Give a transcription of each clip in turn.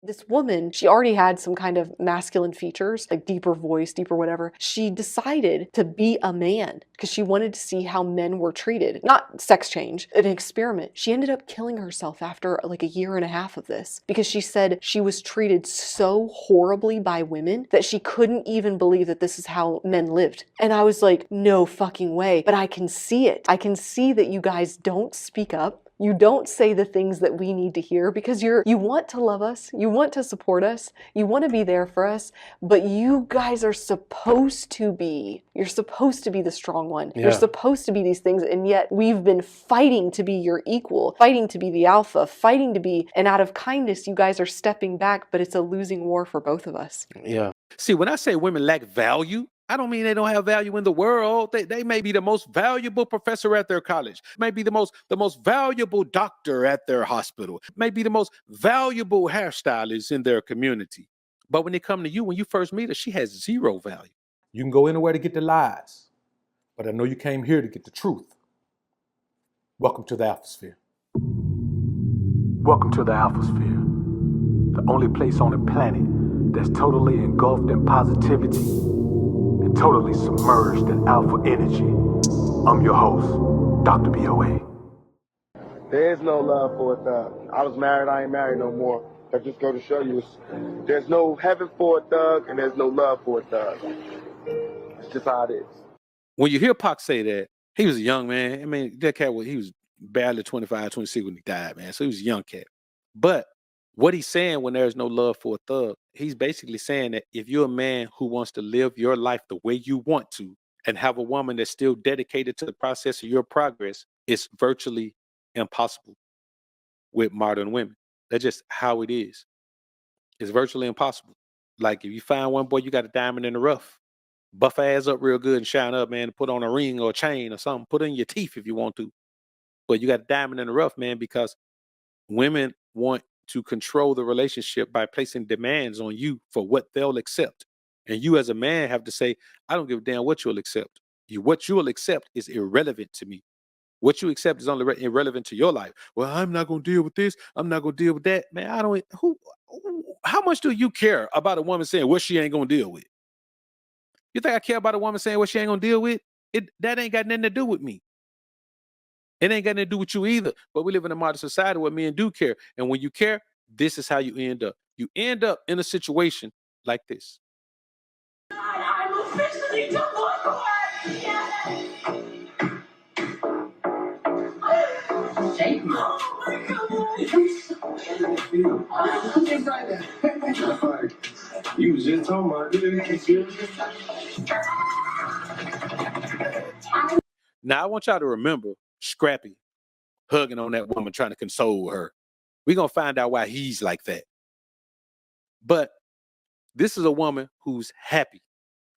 This woman, she already had some kind of masculine features, like deeper voice, deeper whatever. She decided to be a man because she wanted to see how men were treated. Not sex change, an experiment. She ended up killing herself after like a year and a half of this because she said she was treated so horribly by women that she couldn't even believe that this is how men lived. And I was like, no fucking way. But I can see it. I can see that you guys don't speak up. You don't say the things that we need to hear because you want to love us, you want to support us, you want to be there for us, but you guys are supposed to be. You're supposed to be the strong one. You're supposed to be these things, and yet we've been fighting to be your equal, fighting to be the alpha, fighting to be, and out of kindness, you guys are stepping back, but it's a losing war for both of us. Yeah. See, when I say women lack value, I don't mean they don't have value in the world. They may be the most valuable professor at their college, may be the most valuable doctor at their hospital, may be the most valuable hairstylist in their community. But when they come to you, when you first meet her, she has zero value. You can go anywhere to get the lies, but I know you came here to get the truth. Welcome to the Alphasphere. Welcome to the Alphasphere, the only place on the planet that's totally engulfed in positivity and totally submerged in alpha energy. I'm your host, Dr. BOA. There is no love for a thug. I was married, I ain't married no more. I just go to show you, there's no heaven for a thug and there's no love for a thug. It's just how it is. When you hear Pac say that, he was a young man. I mean, that cat he was barely 25, 26 when he died, man. So he was a young cat. But what he's saying when there's no love for a thug, he's basically saying that if you're a man who wants to live your life the way you want to and have a woman that's still dedicated to the process of your progress, it's virtually impossible with modern women. That's just how it is. It's virtually impossible. Like if you find one boy, you got a diamond in the rough. Buff ass up real good and shine up, man, put on a ring or a chain or something. Put it in your teeth if you want to. But you got a diamond in the rough, man, because women want to control the relationship by placing demands on you for what they'll accept. And you as a man have to say, I don't give a damn what you'll accept. What you'll accept is irrelevant to me. What you accept is only irrelevant to your life. Well, I'm not going to deal with this. I'm not going to deal with that. Man, how much do you care about a woman saying what she ain't going to deal with? You think I care about a woman saying what she ain't going to deal with? That ain't got nothing to do with me. It ain't got nothing to do with you either. But we live in a modern society where men do care. And when you care, this is how you end up. You end up in a situation like this. I'm officially divorced. Shake me. Oh my God. You was just talking about Now, I want y'all to remember Scrappy hugging on that woman, trying to console her. We're going to find out why he's like that. But this is a woman who's happy.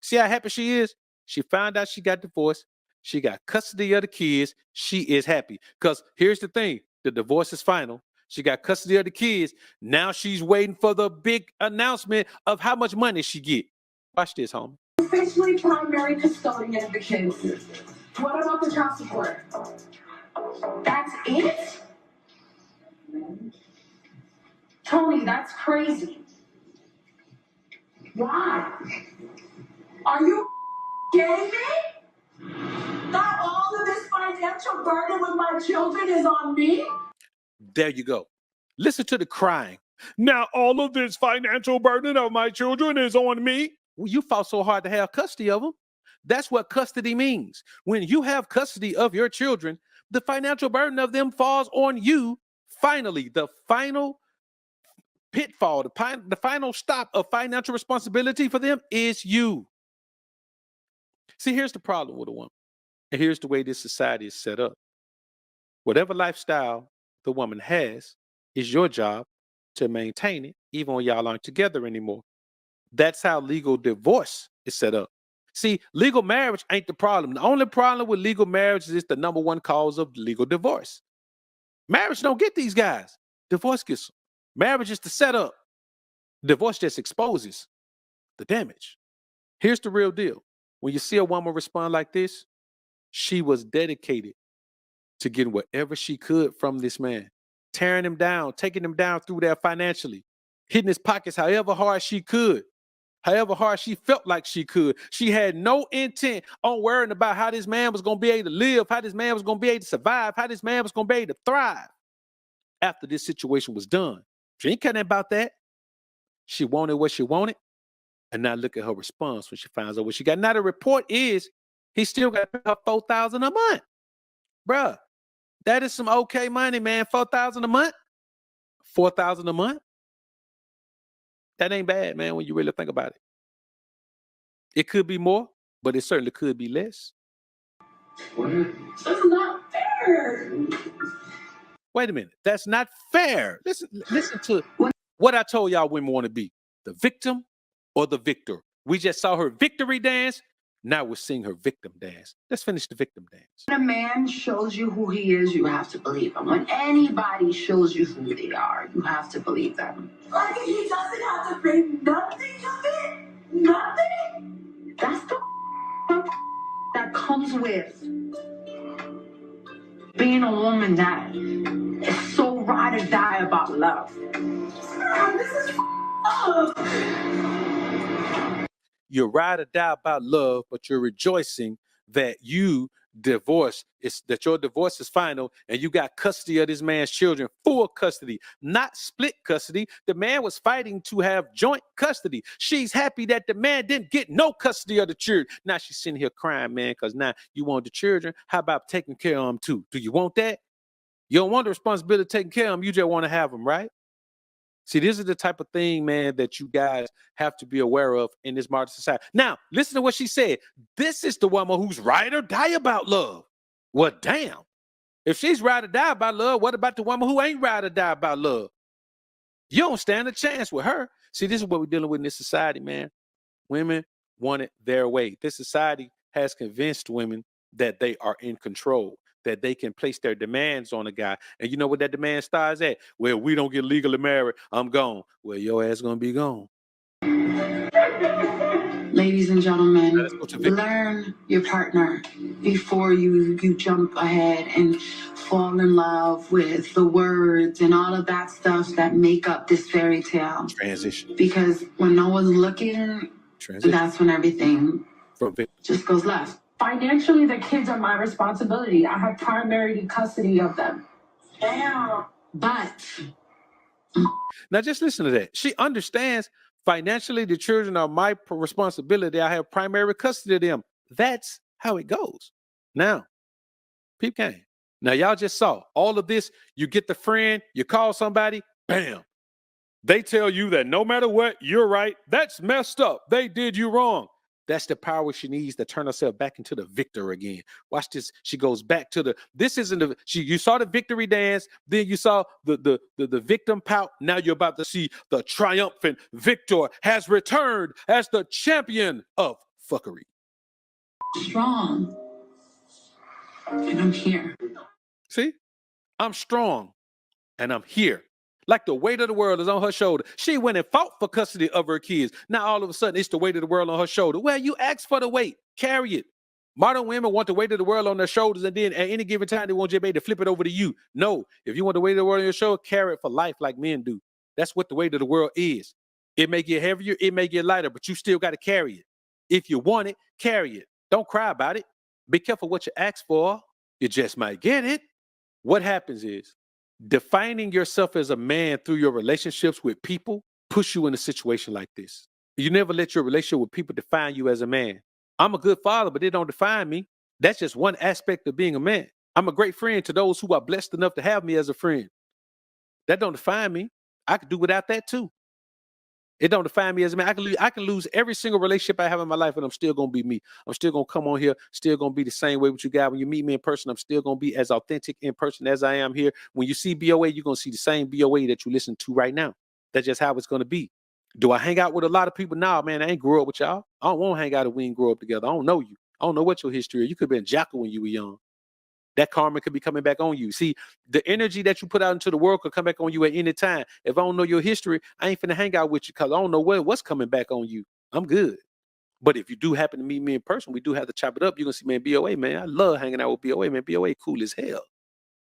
See how happy she is? She found out she got divorced. She got custody of the kids. She is happy. Because here's the thing. The divorce is final. She got custody of the kids. Now she's waiting for the big announcement of how much money she get. Watch this, homie. Officially primary custodian of the kids. What about the child support? That's it? Tony, that's crazy. Why? Are you kidding me? That all of this financial burden with my children is on me? There you go. Listen to the crying. Now all of this financial burden of my children is on me. Well, you fought so hard to have custody of them. That's what custody means. When you have custody of your children, the financial burden of them falls on you. Finally, the final pitfall, the final stop of financial responsibility for them is you. See, here's the problem with a woman. And here's the way this society is set up. Whatever lifestyle the woman has, is your job to maintain it, even when y'all aren't together anymore. That's how legal divorce is set up. See, legal marriage ain't the problem. The only problem with legal marriage is it's the number one cause of legal divorce. Marriage don't get these guys. Divorce gets them. Marriage is the setup. Divorce just exposes the damage. Here's the real deal. When you see a woman respond like this, she was dedicated to getting whatever she could from this man, tearing him down, taking him down through there financially. hitting his pockets however hard she could, however hard she felt like she could. She had no intent on worrying about how this man was going to be able to live, how this man was going to be able to survive, how this man was going to be able to thrive after this situation was done. She ain't caring about that. She wanted what she wanted. And now look at her response when she finds out what she got. Now the report is he still got to pay her $4,000 a month. Bruh, that is some okay money, man. $4,000 a month, $4,000 a month. That ain't bad, man, when you really think about it. It could be more, but it certainly could be less. That's not fair. Wait a minute. That's not fair. Listen to what I told y'all women want to be. The victim or the victor. We just saw her victory dance. Now we're seeing her victim dance. Let's finish the victim dance. When a man shows you who he is, you have to believe him. When anybody shows you who they are, you have to believe them. Like he doesn't have to bring nothing of it? Nothing? That's the that comes with being a woman that is so ride or die about love. This is love. You ride or die about love, but you're rejoicing that your divorce is final and you got custody of this man's children, full custody, not split custody. The man was fighting to have joint custody. She's happy that the man didn't get no custody of the children. Now she's sitting here crying, man, because now you want the children. How about taking care of them too? Do you want that? You don't want the responsibility of taking care of them. You just want to have them, right? See, this is the type of thing, man, that you guys have to be aware of in this modern society. Now, listen to what she said. This is the woman who's ride or die about love. Well, damn. If she's ride or die about love, what about the woman who ain't ride or die about love? You don't stand a chance with her. See, this is what we're dealing with in this society, man. Women want it their way. This society has convinced women that they are in control, that they can place their demands on a guy. And you know what that demand starts at? Well, we don't get legally married, I'm gone. Well, your ass gonna be gone. Ladies and gentlemen, learn your partner before you jump ahead and fall in love with the words and all of that stuff that make up this fairy tale. Transition. Because when no one's looking, that's when everything just goes left. Financially, the kids are my responsibility. I have primary custody of them. Damn. But now just listen to that. She understands financially the children are my responsibility. I have primary custody of them. That's how it goes. Now, peep game. Now y'all just saw all of this. You get the friend, you call somebody, bam. They tell you that no matter what, you're right. That's messed up. They did you wrong. That's the power she needs to turn herself back into the victor again. Watch this. She goes back to the, this isn't the, you saw the victory dance, then you saw the victim pout. Now you're about to see the triumphant victor has returned as the champion of fuckery. Strong. And I'm here. See? I'm strong and I'm here. Like the weight of the world is on her shoulder. She went and fought for custody of her kids. Now all of a sudden it's the weight of the world on her shoulder. Well, you asked for the weight. Carry it. Modern women want the weight of the world on their shoulders, and then at any given time they want you to flip it over to you. No, if you want the weight of the world on your shoulder, carry it for life like men do. That's what the weight of the world is. It may get heavier, it may get lighter, but you still got to carry it. If you want it, carry it. Don't cry about it. Be careful what you ask for. You just might get it. What happens is, defining yourself as a man through your relationships with people push you in a situation like this. You never let your relationship with people define you as a man. I'm a good father, but it don't define me. That's just one aspect of being a man. I'm a great friend to those who are blessed enough to have me as a friend. That don't define me. I could do without that too. It don't define me as a man. I can lose every single relationship I have in my life, and I'm still gonna be me. I'm still gonna come on here, still gonna be the same way with you guys. When you meet me in person, I'm still gonna be as authentic in person as I am here. When you see BOA, you're gonna see the same BOA that you listen to right now. That's just how it's gonna be. Do I hang out with a lot of people? Nah, man, I ain't grew up with y'all. I don't want to hang out if we ain't grow up together. I don't know you. I don't know what your history is. You could have been jackal when you were young. That karma could be coming back on you. See, the energy that you put out into the world could come back on you at any time. If I don't know your history, I ain't finna hang out with you because I don't know what's coming back on you. I'm good. But if you do happen to meet me in person, we do have to chop it up. You're going to see, man, BOA, man. I love hanging out with BOA, man. BOA cool as hell.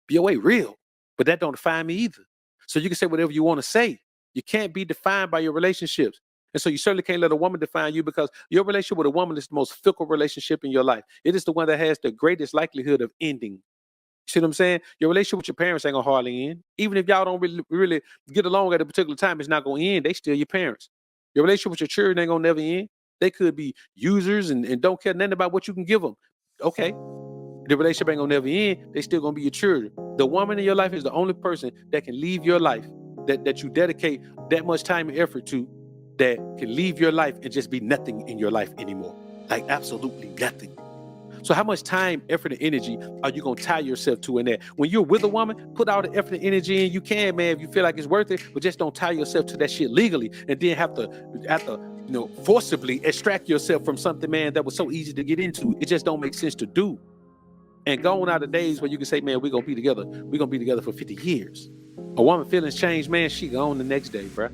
BOA real. But that don't define me either. So you can say whatever you want to say. You can't be defined by your relationships. And so you certainly can't let a woman define you, because your relationship with a woman is the most fickle relationship in your life. It is the one that has the greatest likelihood of ending. You see what I'm saying? Your relationship with your parents ain't gonna hardly end. Even if y'all don't really get along at a particular time, it's not gonna end. They still your parents. Your relationship with your children ain't gonna never end. They could be users and don't care nothing about what you can give them. Okay. The relationship ain't gonna never end. They still gonna be your children. The woman in your life is the only person that can leave your life, that you dedicate that much time and effort to, that can leave your life and just be nothing in your life anymore. Like absolutely nothing. So how much time, effort, and energy are you gonna tie yourself to in that? When you're with a woman, put all the effort and energy in you can, man, if you feel like it's worth it, but just don't tie yourself to that shit legally and then have to forcibly extract yourself from something, man, that was so easy to get into. It just don't make sense to do. And gone are the days where you can say, man, we're gonna be together. We're gonna be together for 50 years. A woman feelings change, man, she gone the next day, bruh.